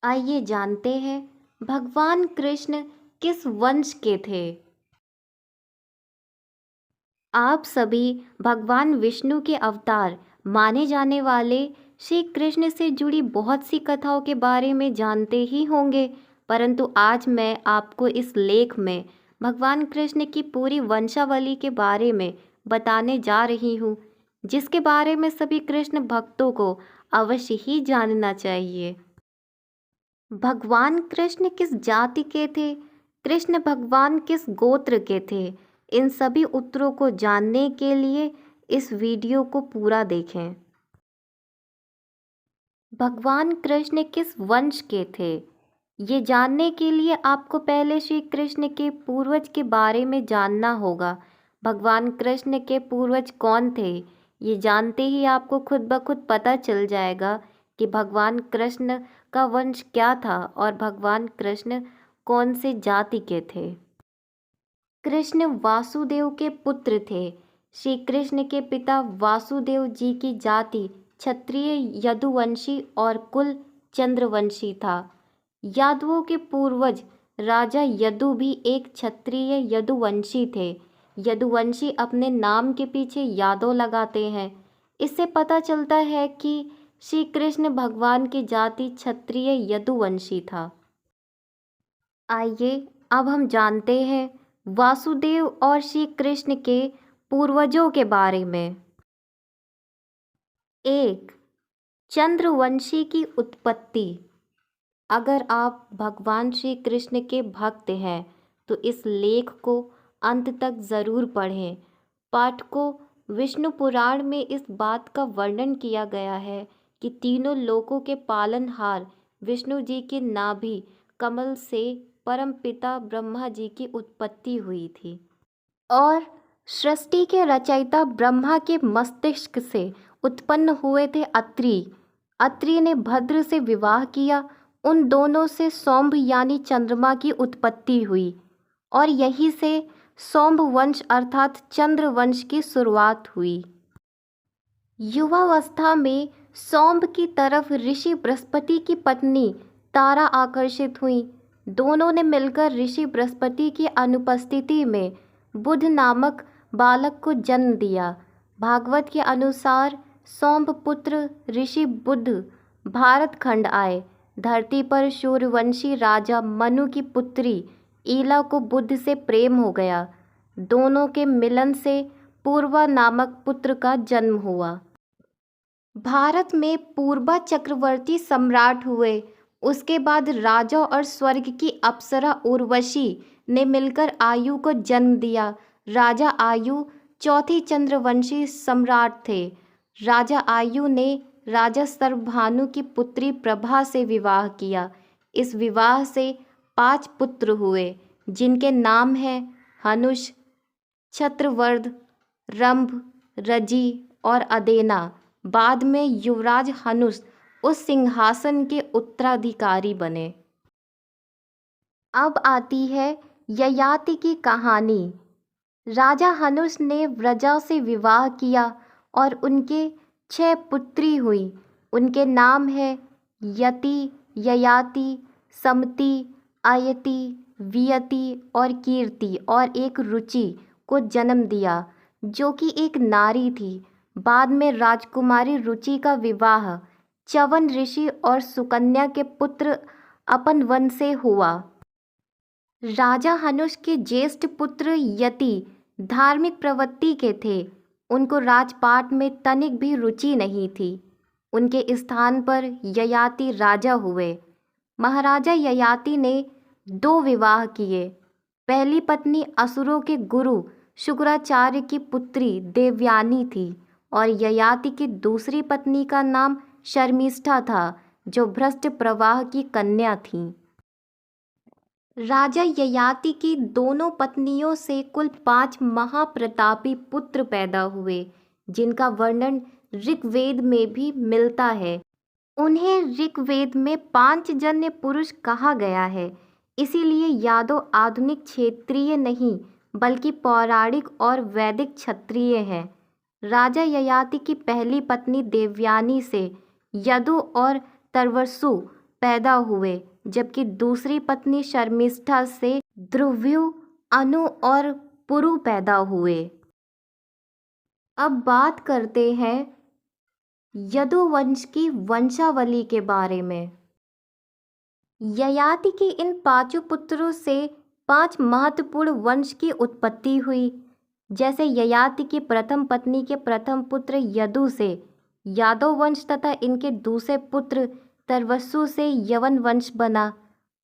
आइए जानते हैं भगवान कृष्ण किस वंश के थे। आप सभी भगवान विष्णु के अवतार माने जाने वाले श्री कृष्ण से जुड़ी बहुत सी कथाओं के बारे में जानते ही होंगे, परंतु आज मैं आपको इस लेख में भगवान कृष्ण की पूरी वंशावली के बारे में बताने जा रही हूँ, जिसके बारे में सभी कृष्ण भक्तों को अवश्य ही जानना चाहिए। भगवान कृष्ण किस जाति के थे, कृष्ण भगवान किस गोत्र के थे, इन सभी उत्तरों को जानने के लिए इस वीडियो को पूरा देखें। भगवान कृष्ण किस वंश के थे, ये जानने के लिए आपको पहले श्री कृष्ण के पूर्वज के बारे में जानना होगा। भगवान कृष्ण के पूर्वज कौन थे, ये जानते ही आपको खुद ब खुद पता चल जाएगा कि भगवान कृष्ण का वंश क्या था और भगवान कृष्ण कौन से जाति के थे। कृष्ण वासुदेव के पुत्र थे। श्री कृष्ण के पिता वासुदेव जी की जाति क्षत्रिय यदुवंशी और कुल चंद्रवंशी था। यादवों के पूर्वज राजा यदु भी एक क्षत्रिय यदुवंशी थे। यदुवंशी अपने नाम के पीछे यादव लगाते हैं। इससे पता चलता है कि श्री कृष्ण भगवान की जाति क्षत्रिय यदुवंशी था। आइए अब हम जानते हैं वासुदेव और श्री कृष्ण के पूर्वजों के बारे में। 1. चंद्रवंशी की उत्पत्ति। अगर आप भगवान श्री कृष्ण के भक्त हैं तो इस लेख को अंत तक ज़रूर पढ़ें। पाठकों, विष्णु पुराण में इस बात का वर्णन किया गया है कि तीनों लोकों के पालनहार विष्णु जी के नाभि कमल से परमपिता ब्रह्मा जी की उत्पत्ति हुई थी और सृष्टि के रचयिता ब्रह्मा के मस्तिष्क से उत्पन्न हुए थे अत्रि। अत्रि ने भद्र से विवाह किया। उन दोनों से सौंभ यानी चंद्रमा की उत्पत्ति हुई और यहीं से सौंभ वंश अर्थात चंद्र वंश की शुरुआत हुई। युवावस्था में सौंभ की तरफ ऋषि बृहस्पति की पत्नी तारा आकर्षित हुई। दोनों ने मिलकर ऋषि बृहस्पति की अनुपस्थिति में बुध नामक बालक को जन्म दिया। भागवत के अनुसार सौंभ पुत्र ऋषि बुध भारत खंड आए। धरती पर सूर्यवंशी राजा मनु की पुत्री ईला को बुध से प्रेम हो गया। दोनों के मिलन से पूर्वा नामक पुत्र का जन्म हुआ। भारत में पूर्वा चक्रवर्ती सम्राट हुए। उसके बाद राजा और स्वर्ग की अप्सरा उर्वशी ने मिलकर आयु को जन्म दिया। राजा आयु चौथी चंद्रवंशी सम्राट थे। राजा आयु ने राजा सर्वभानु की पुत्री प्रभा से विवाह किया। इस विवाह से 5 पुत्र हुए, जिनके नाम हैं हनुष, छत्रवर्ध, रंभ, रजी और अदेना। बाद में युवराज हनुष उस सिंहासन के उत्तराधिकारी बने। अब आती है ययाति की कहानी। राजा हनुष ने व्रजा से विवाह किया और उनके 6 पुत्री हुई। उनके नाम हैं यति, ययाति, समति, अयति, वियति और कीर्ति और एक रुचि को जन्म दिया, जो कि एक नारी थी। बाद में राजकुमारी रुचि का विवाह च्यवन ऋषि और सुकन्या के पुत्र अपनवन से हुआ। राजा हनुष के ज्येष्ठ पुत्र यति धार्मिक प्रवृत्ति के थे। उनको राजपाट में तनिक भी रुचि नहीं थी। उनके स्थान पर ययाति राजा हुए। महाराजा ययाति ने 2 विवाह किए। पहली पत्नी असुरों के गुरु शुक्राचार्य की पुत्री देवयानी थी और ययाति की दूसरी पत्नी का नाम शर्मिष्ठा था, जो भ्रष्ट प्रवाह की कन्या थी। राजा ययाति की दोनों पत्नियों से कुल 5 महाप्रतापी पुत्र पैदा हुए, जिनका वर्णन ऋग्वेद में भी मिलता है। उन्हें ऋग्वेद में 5 जन्य पुरुष कहा गया है। इसीलिए यादव आधुनिक क्षेत्रीय नहीं बल्कि पौराणिक और वैदिक क्षत्रिय हैं। राजा ययाति की पहली पत्नी देवयानी से यदु और तरवसु पैदा हुए, जबकि दूसरी पत्नी शर्मिष्ठा से ध्रुव्यु, अनु और पुरु पैदा हुए। अब बात करते हैं यदुवंश की वंशावली के बारे में। ययाति के इन 5 पुत्रों से 5 महत्वपूर्ण वंश की उत्पत्ति हुई। जैसे ययाति की प्रथम पत्नी के प्रथम पुत्र यदु से यादव वंश तथा इनके दूसरे पुत्र तरवस्सु से यवन वंश बना,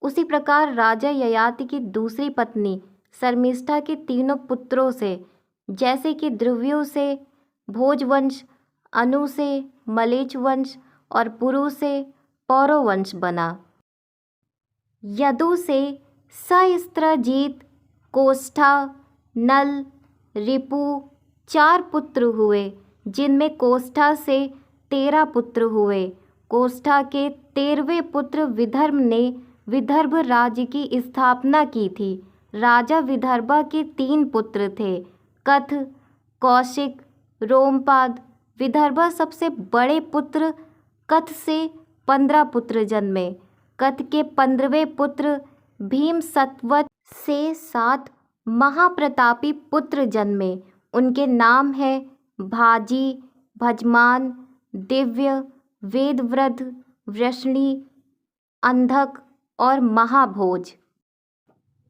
उसी प्रकार राजा ययाति की दूसरी पत्नी शर्मिष्ठा के 3 पुत्रों से, जैसे कि ध्रुव्यु से भोज वंश, अनु से मलेच वंश और पुरु से पौरव वंश बना। यदु से सहस्त्रजीत, कोष्ठा, नल, रिपु 4 पुत्र हुए, जिनमें कोष्ठा से 13 पुत्र हुए। कोष्ठा के 13वें पुत्र विदर्भ ने विदर्भ राज्य की स्थापना की थी। राजा विदर्भा के 3 पुत्र थे, कथ, कौशिक, रोमपाद। विदर्भा सबसे बड़े पुत्र कथ से 15 पुत्र जन्मे। कथ के 15वें पुत्र भीम सत्वत से 7 महाप्रतापी पुत्र जन्मे। उनके नाम हैं भाजी, भजमान, दिव्य, वेदव्रत, वृष्णि, अंधक और महाभोज।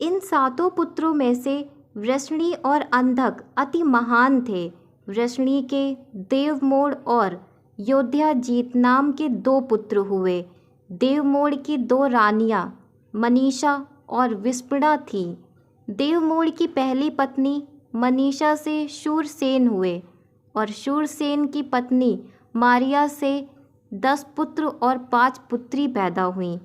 इन 7 पुत्रों में से वृष्णि और अंधक अति महान थे। वृष्णि के देवमोड़ और योद्धाजीत नाम के 2 पुत्र हुए। देवमोड़ की 2 रानियां मनीषा और विस्पड़ा थीं। देवमोड़ की पहली पत्नी मनीषा से शूरसेन हुए और शूरसेन की पत्नी मारिया से 10 पुत्र और 5 पुत्री पैदा हुईं।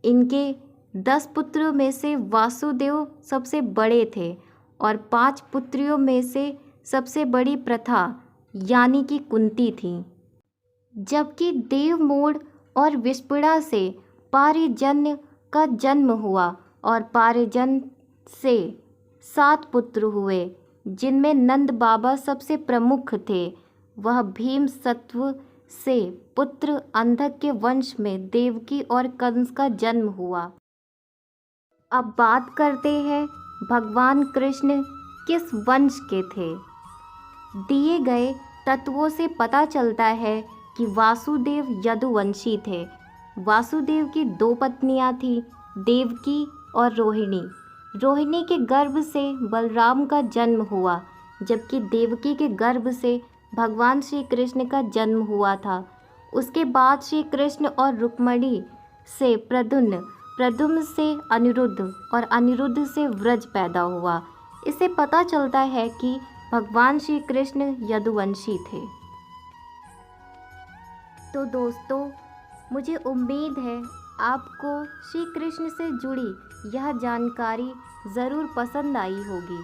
इनके 10 पुत्रों में से वासुदेव सबसे बड़े थे और 5 पुत्रियों में से सबसे बड़ी प्रथा यानी कि कुंती थी। जबकि देवमोड़ और विस्पड़ा से पारिजन्य का जन्म हुआ और पारिजन से 7 पुत्र हुए, जिनमें नंद बाबा सबसे प्रमुख थे। वह भीम सत्व से पुत्र अंधक के वंश में देवकी और कंस का जन्म हुआ। अब बात करते हैं भगवान कृष्ण किस वंश के थे। दिए गए तत्वों से पता चलता है कि वासुदेव यदुवंशी थे। वासुदेव की 2 पत्नियां थीं, देवकी और रोहिणी। रोहिणी के गर्भ से बलराम का जन्म हुआ, जबकि देवकी के गर्भ से भगवान श्री कृष्ण का जन्म हुआ था। उसके बाद श्री कृष्ण और रुक्मिणी से प्रद्युम्न, प्रद्युम्न से अनिरुद्ध और अनिरुद्ध से व्रज पैदा हुआ। इससे पता चलता है कि भगवान श्री कृष्ण यदुवंशी थे। तो दोस्तों, मुझे उम्मीद है आपको श्री कृष्ण से जुड़ी यह जानकारी ज़रूर पसंद आई होगी।